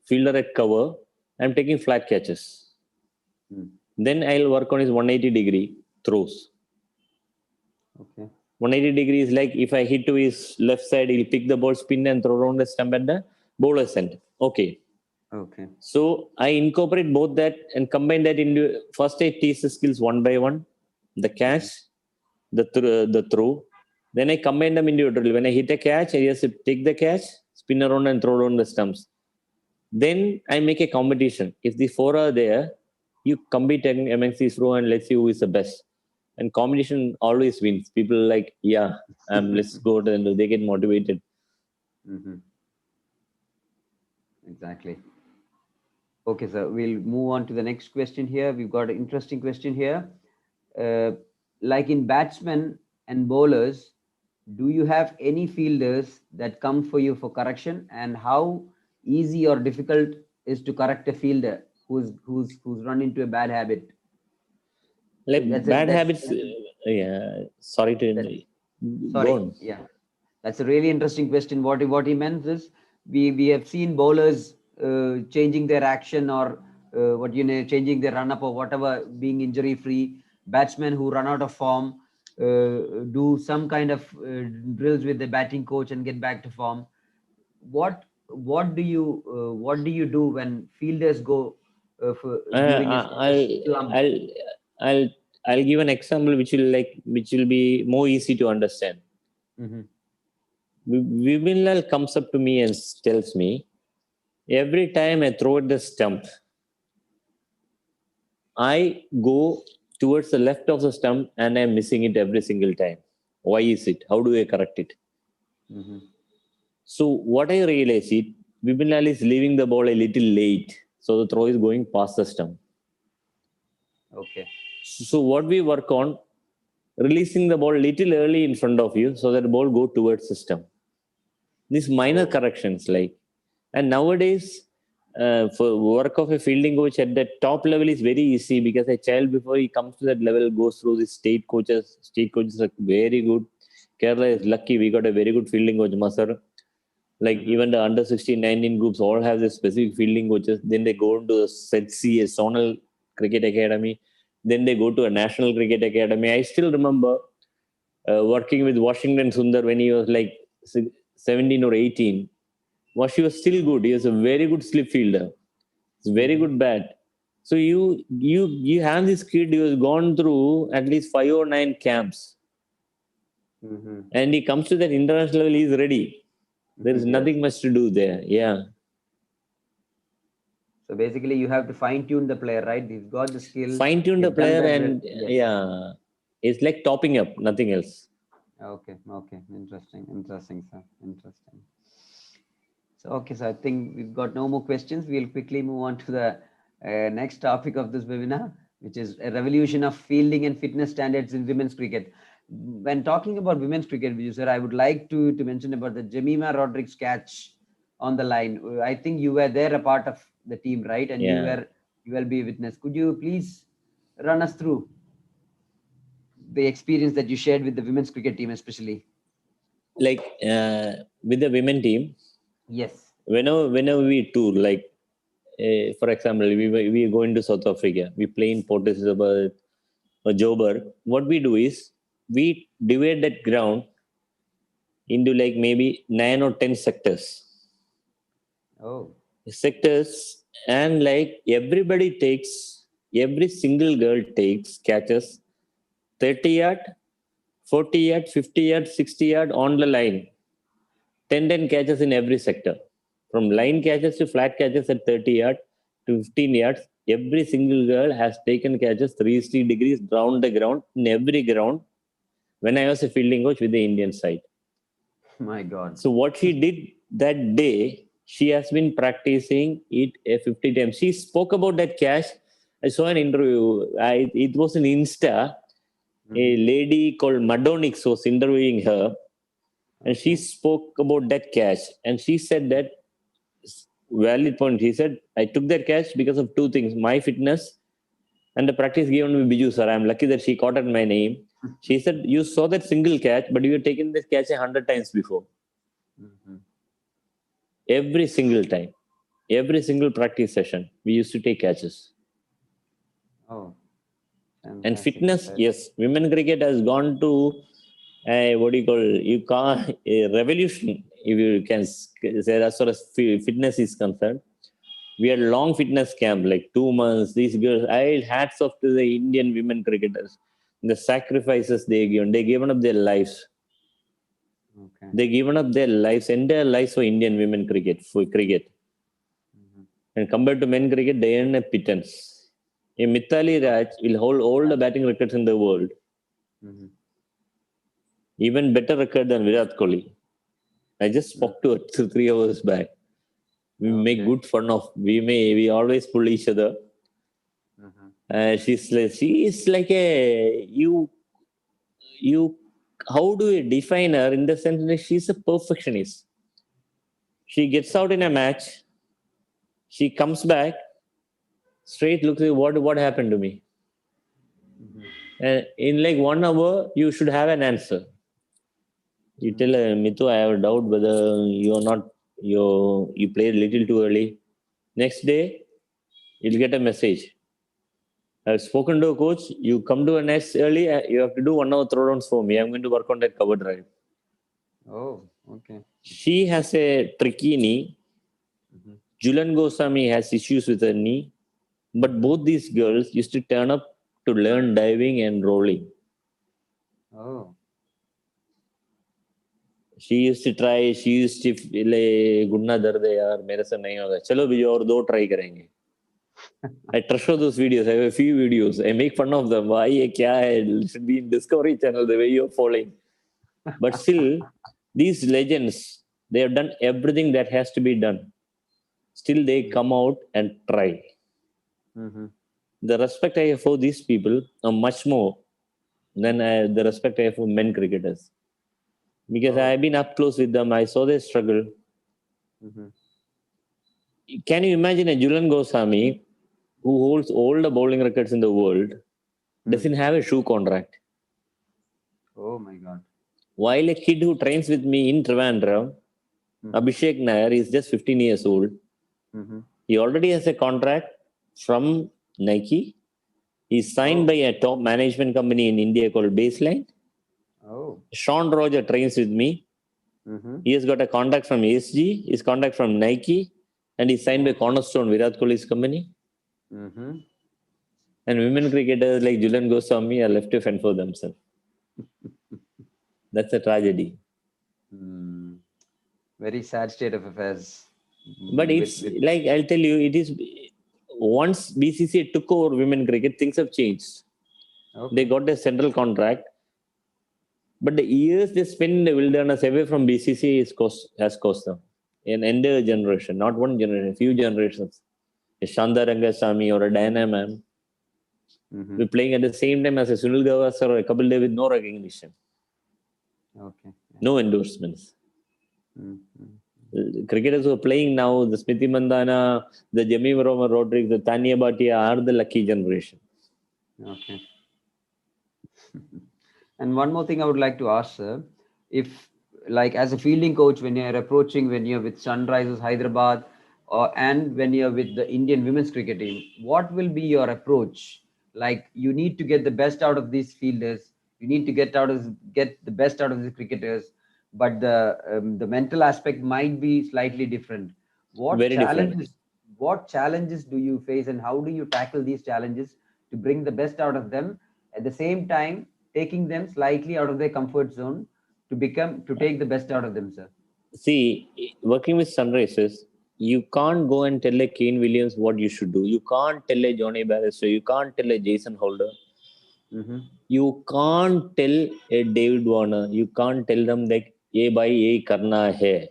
fielder at cover, I'm taking flat catches. Mm. Then I'll work on his 180-degree throws. Okay. 180 degrees, like if I hit to his left side, he'll pick the ball, spin and throw around the stump at the bowler's end. Okay. Okay. So I incorporate both that and combine that into first I teach the skills one by one, the catch, the throw. Then I combine them into a drill. When I hit a catch, I just take the catch, spin around and throw around the stumps. Then I make a competition. If the four are there, you compete amongst these four and let's see who is the best. And competition always wins. People like, yeah, let's go to and they get motivated. Mm-hmm. Exactly. Okay, sir. We'll move on to the next question here. We've got an interesting question here. Like in batsmen and bowlers, do you have any fielders that come for you for correction, and how easy or difficult is to correct a fielder who's run into a bad habit? Like That's a, bad that's habits, yeah, sorry to that, go sorry, on. yeah. That's a really interesting question. What he meant is we have seen bowlers changing their action, or changing their run up or whatever, being injury free. Batsmen who run out of form do some kind of drills with the batting coach and get back to form. What do you do when fielders go during a I'll, slump? I'll, I'll, I'll give an example which will be more easy to understand. Mm-hmm. Vimalal comes up to me and tells me, every time I throw at the stump, I go towards the left of the stump and I'm missing it every single time. Why is it? How do I correct it? Mm-hmm. So what I realize is Vimalal is leaving the ball a little late. So the throw is going past the stump. Okay. So what we work on, releasing the ball little early in front of you so that the ball go towards the stump. These minor corrections, and nowadays for work of a fielding coach at the top level is very easy because a child before he comes to that level goes through the state coaches. State coaches are very good. Kerala is lucky we got a very good fielding coach, Masar. Like even the under 16, 19 groups all have the specific fielding coaches. Then they go into the SETC, a zonal cricket academy. Then they go to a national cricket academy. I still remember working with Washington Sundar when he was like 17 or 18. Washi was still good. He was a very good slip fielder. He's very good bat. So you have this kid who has gone through at least 5 or 9 camps. Mm-hmm. And he comes to that international level, he's ready. There is Yes. nothing much to do there. Yeah. So basically, you have to fine tune the player, right? He's got the skill. Fine tune the He's done player that. and Yes. yeah. It's like topping up, nothing else. Okay. Okay. Interesting, sir. Interesting. So, okay, so I think we've got no more questions. We'll quickly move on to the next topic of this webinar, which is a revolution of fielding and fitness standards in women's cricket. When talking about women's cricket, Biju sir, I would like to mention about the Jemima Rodriguez catch on the line. I think you were there, a part of the team, right? And Yeah. you will be a witness. Could you please run us through the experience that you shared with the women's cricket team, especially? Like with the women team, Yes. whenever we tour, like for example, we go into South Africa, we play in Port Elizabeth or Joburg. What we do is we divide that ground into like maybe 9 or 10 sectors. Oh. sectors, and like every single girl takes catches 30 yard, 40 yard, 50 yard, 60 yard on the line. 10 catches in every sector. From line catches to flat catches at 30 yards to 15 yards, every single girl has taken catches 360 degrees round the ground in every ground when I was a fielding coach with the Indian side. My God. So what she did that day, she has been practicing it 50 times. She spoke about that catch. I saw an interview. It was an Insta. A Mhm. lady called Madonix was interviewing her, and she Okay. spoke about that catch. And she said that valid point. He said, I took that catch because of two things: my fitness and the practice given to Biju sir. I'm lucky that she caught at my name. She said, you saw that single catch, but you had taken this catch 100 times before. Mhm. Every single time, every single practice session, we used to take catches. Oh, And fantastic. fitness, yes, women cricket has gone to what do you call, you can't a revolution, if you can say, as far as fitness is concerned. We had long fitness camp, like 2 months. These girls, I had hats off to the Indian women cricketers. The sacrifices they given, they given up their lives. Okay. They given up their lives, entire lives for Indian women cricket, for cricket. Mhm. And compared to men cricket, they earn a pittance. A Mithali Oh. Raj will hold all the batting records in the world, Mhm. even better record than Virat Kohli. I just Mm. spoke to her 3 hours back. We make Okay. good fun of. We always pull each other. Mhm. She is like a you. How do you define her in the sense that she's a perfectionist? She gets out in a match. She comes back straight. Looks at what happened to me. Mhm. And in like 1 hour, you should have an answer. You tell Mhm. Mitu, I have a doubt whether you're not you played a little too early. Next day, you'll get a message. I've spoken to a coach. You come to a nest early. You have to do 1 hour throwdowns for me. I'm going to work on that cover drive. Oh, okay. She has a tricky knee. Mhm. Julan Goswami has issues with her knee. But Mhm. both these girls used to turn up to learn diving and rolling. Oh. She used to try. She used to ले गुन्ना दर्द है यार मेरे से नहीं होगा चलो भी और दो try करेंगे. I treasure those videos. I have a few videos. I make fun of them. Why ये क्या है? It should be in Discovery Channel the way you're falling. But still, these legends, they have done everything that has to be done. Still, they come out and try. Mhm. The respect I have for these people are much more than the respect I have for men cricketers. Because I Oh. have been up close with them, I saw their struggle. Mhm. Can you imagine a Julan Goswami who holds all the bowling records in the world Mm. doesn't have a shoe contract? Oh my God. While a kid who trains with me in Trivandrum, Mhm. Abhishek Nair, is just 15 years old. Mhm. He already has a contract from Nike. He's signed by Oh. a top management company in India called Baseline. Oh. Sean Roger trains with me. Mhm. He has got a contact from ASG, his contact from Nike, and he's signed by Oh. Cornerstone, Virat Kohli's company. Mhm. And women cricketers like Julian Goswami are left to fend for themselves. That's a tragedy. Mm. Very sad state of affairs. But With it's with. like, I'll tell you, it is once BCCA took over women cricket, things have changed. They Okay. got a central contract. But the years they spend in the wilderness away from BCC has cost them an entire generation, not one generation, few generations. A Shanda Rangasamy or a Diana Ma'am Mhm. we're playing at the same time as a Sunil Gavaskar or a Kapil Dev with no recognition, Okay. Yeah. no endorsements. Mhm. Cricketers who are playing now, the Smiti Mandana, the Jemmy Rodriguez, the Tanya Bhatia are the lucky generation. Okay. And one more thing I would like to ask, sir, if like as a fielding coach, when you're approaching, when you're with Sunrisers Hyderabad, or and when you're with the Indian women's cricket team, what will be your approach? Like you need to get the best out of these fielders, you need to get the best out of the cricketers, but the mental aspect might be slightly different. what Very different. challenges what challenges do you face, and how do you tackle these challenges to bring the best out of them, at the same time taking them slightly out of their comfort zone to take the best out of them, sir? See, working with Sunrisers, you can't go and tell a Kane Williams what you should do. You can't tell a Johnny Barrister. You can't tell a Jason Holder. Mm-hmm. You can't tell a David Warner. You can't tell them like A by A karna hai.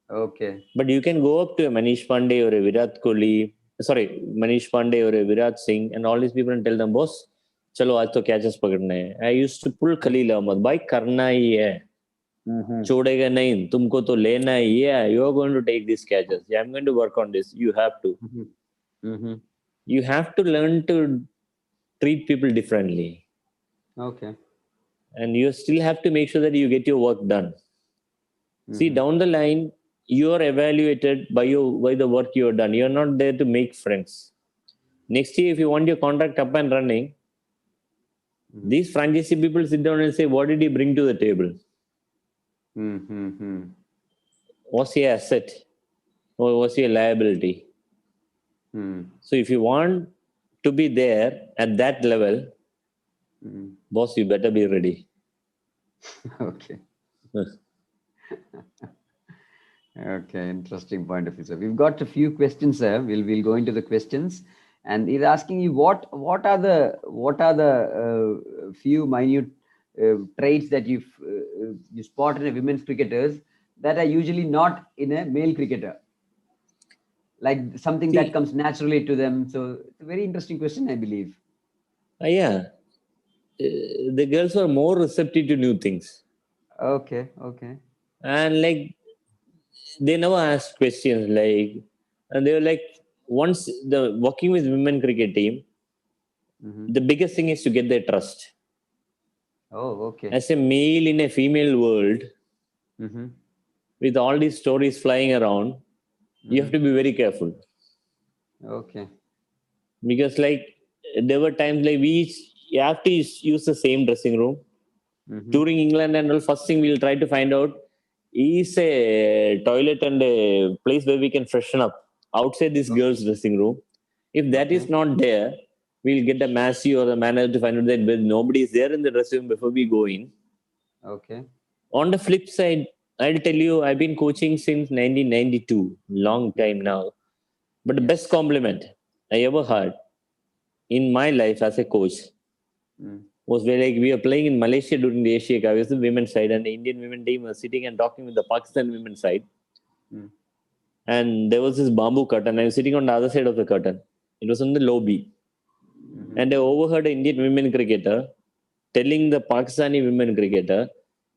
Okay. But you can go up to a Manish Pandey or a Virat Kohli, sorry, Manish Pandey or a Virat Singh, and all these people and tell them, boss, chalo aaj to catches pakadne hai. I used to pull Khalil Ahmed. Bhai karna hi hai. Mm-hmm. छोड़ेगा नहीं, तुमको तो लेना ही है. You are going to take these catches. Yeah, I'm going to work on this. You have to. Mm-hmm. Mm-hmm. You have to learn to treat people differently, Okay. and you still have to make sure that you get your work done. See, down the line, you are evaluated by the work you have done. You are not there to make friends. Next year, if you want your contract up and running, these franchisee people sit down and say, what did he bring to the table? Mm-hmm. Was he an asset or was he a liability? So if you want to be there at that level, boss, you better be ready. Okay. Okay, interesting point of view, sir. We've got a few questions, sir. We'll go into the questions, and he's asking you what are the few minute traits that you spot in a women's cricketers that are usually not in a male cricketer, like something that comes naturally to them. So it's a very interesting question, I believe. Yeah, the girls are more receptive to new things. Okay. And like they never ask questions, like, and they were like, once the working with women cricket team, the biggest thing is to get their trust. Oh, okay. As a male in a female world, with all these stories flying around, you have to be very careful. Okay. Because like there were times like you have to use the same dressing room. Touring England and all, first thing we'll try to find out is a toilet and a place where we can freshen up outside this girl's dressing room. If that is not there, we'll get the Massey or the manager to find out that nobody is there in the dressing room before we go in. Okay. On the flip side, I'll tell you, I've been coaching since 1992, long time now. But the best compliment I ever heard in my life as a coach was where like we were playing in Malaysia during the Asia Cup. I was the women's side, and the Indian women team was sitting and talking with the Pakistan women's side. And there was this bamboo curtain. I was sitting on the other side of the curtain. It was in the lobby. And I overheard an Indian women cricketer telling the Pakistani women cricketer,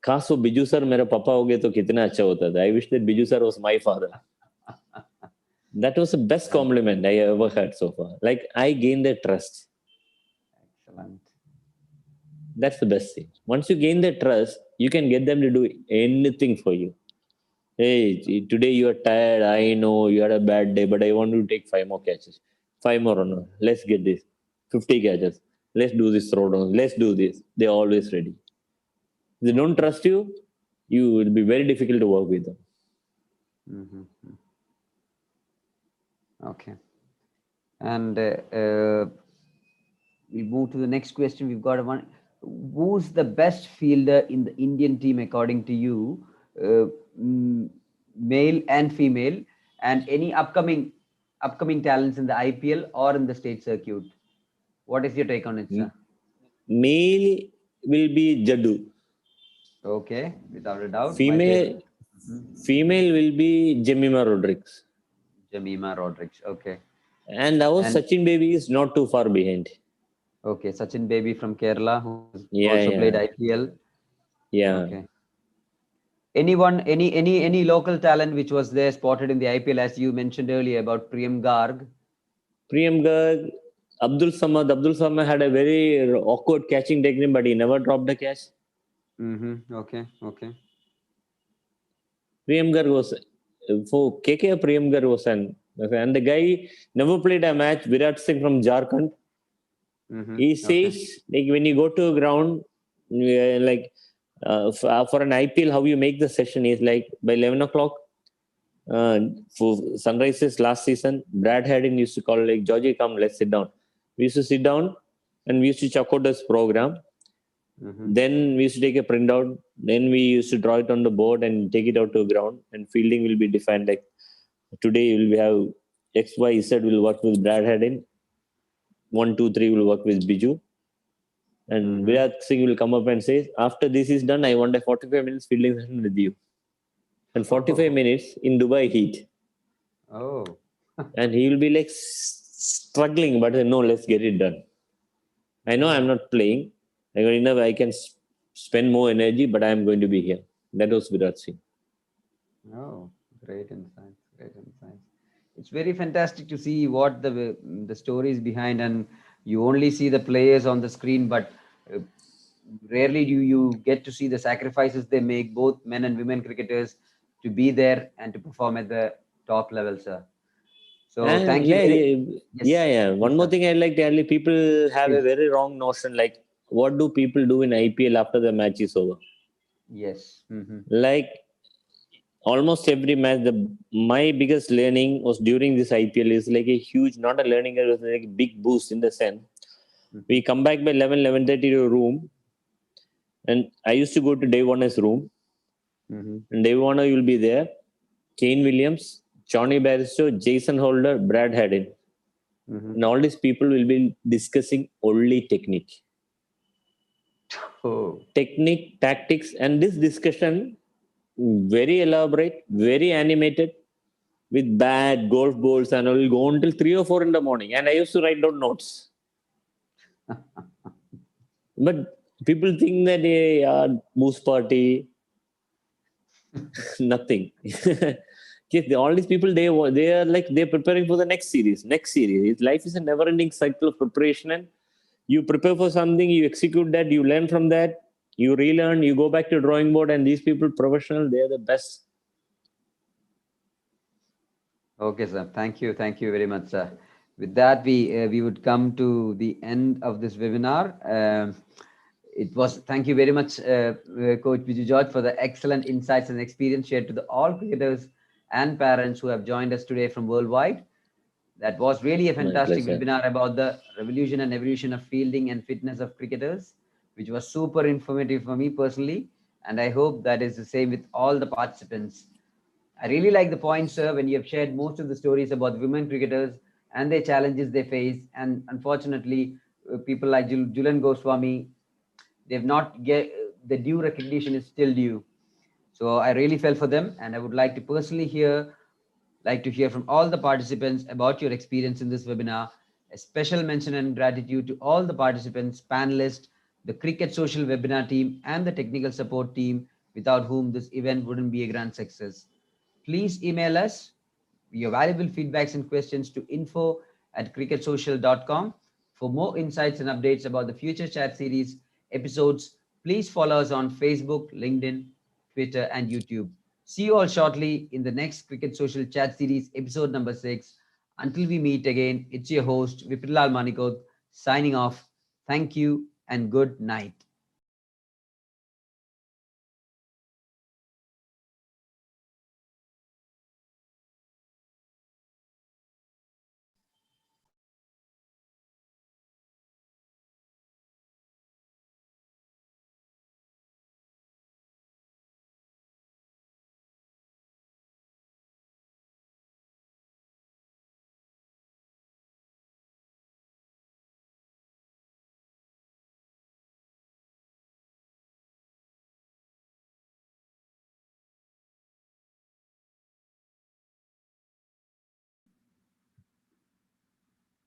"Kaas wo Biju sir mera papa ho gaye to kitna acha hota tha. I wish that Biju sir was my father." That was the best compliment I ever heard so far. Like, I gained their trust. Excellent. That's the best thing. Once you gain their trust, you can get them to do anything for you. Hey, today you are tired. I know you had a bad day, but I want to take 5 more catches. 5 more runners. Let's get this. 50 catches. Let's do this throwdown. Let's do this. They're always ready. If they don't trust you, you will be very difficult to work with them. Okay. And we'll move to the next question. We've got one. Who's the best fielder in the Indian team according to you, male and female, and any upcoming talents in the IPL or in the state circuit? What is your take on it, sir? Male will be Jaddu. Okay, without a doubt. Female will be Jemima Rodriguez. Okay. And our Sachin baby is not too far behind. Okay, Sachin baby from Kerala, who also played IPL. Yeah. Okay. Any local talent which was there spotted in the IPL, as you mentioned earlier about Priyam Garg? Abdul Samad. Abdul Samad had a very awkward catching technique, but he never dropped the catch. Okay. Priyam Garg was for KK. Priyam Garg was and the guy never played a match. Virat Singh from Jharkhand. He says like when you go to a ground, like for an IPL, how you make the session is like by 11 o'clock, uh, for Sunrises last season, Brad Haddon used to call like, Georgie, come, let's sit down. We used to sit down and we used to check out this program. Mhm. Then we used to take a printout. Then we used to draw it on the board and take it out to the ground. And fielding will be defined like today we will have X, Y, Z will work with Brad Haddon. 1, 2, 3 will work with Biju. And Mhm. Virat Singh will come up and say, after this is done, I want a 45 minutes fielding session with you. And 45 Oh. minutes in Dubai heat. Oh. And he will be like struggling, but no, let's get it done. I know I'm Oh. not playing. I got enough. I can spend more energy, but I'm going to be here. That was Virat Singh. Oh, great insights. Great insights. It's very fantastic to see what the stories behind, and you only see the players on the screen, but uh, rarely do you get to see the sacrifices they make, both men and women cricketers, to be there and to perform at the top level, sir. So And thank you yeah, very. yeah, Yes, yeah. One please, more sir. thing I'd like to tell you, people have a Please. very wrong notion. Like, what do people do in IPL after the match is over? Yes. Mm-hmm. Like, almost every match, my biggest learning was during this IPL is like a huge, not a learning, it was like a big boost in the sense. Mm-hmm. We come back by 11:30 to a room, and I used to go to Dave Warner's room, Mm-hmm. and Dave Warner will be there, Kane Williams, Johnny Barristo, Jason Holder, Brad Haddon. Mm-hmm. And all these people will be discussing only Oh. technique, tactics, and this discussion very elaborate, very animated, with bad golf balls, and I will go until 3 or 4 in the morning. And I used to write down notes. But people think that boost party, nothing. Yes, all these people they are like they're preparing for the next series. Next series. Life is a never-ending cycle of preparation, and you prepare for something, you execute that, you learn from that, you relearn, you go back to drawing board, and these people professional, they're the best. Okay, sir. Thank you very much, sir. With that, we would come to the end of this webinar. It was thank you very much, Coach Biju George, for the excellent insights and experience shared to the all cricketers and parents who have joined us today from worldwide. That was really a My fantastic pleasure. webinar about the revolution and evolution of fielding and fitness of cricketers, which was super informative for me personally. And I hope that is the same with all the participants. I really like the point, sir, when you have shared most of the stories about women cricketers and their challenges they face. And unfortunately, people like Julian Goswami, they've not get the due recognition is still due. So I really felt for them, and I would like to personally hear from all the participants about your experience in this webinar. A special mention and gratitude to all the participants, panelists, the Cricket Social webinar team, and the technical support team, without whom this event wouldn't be a grand success. Please email us your valuable feedbacks and questions to info@cricketsocial.com. For more insights and updates about the future chat series episodes, please follow us on Facebook, LinkedIn, Twitter, and YouTube. See you all shortly in the next Cricket Social chat series episode number 6. Until we meet again, it's your host, Vipinlal Manikot, signing off. Thank you and good night.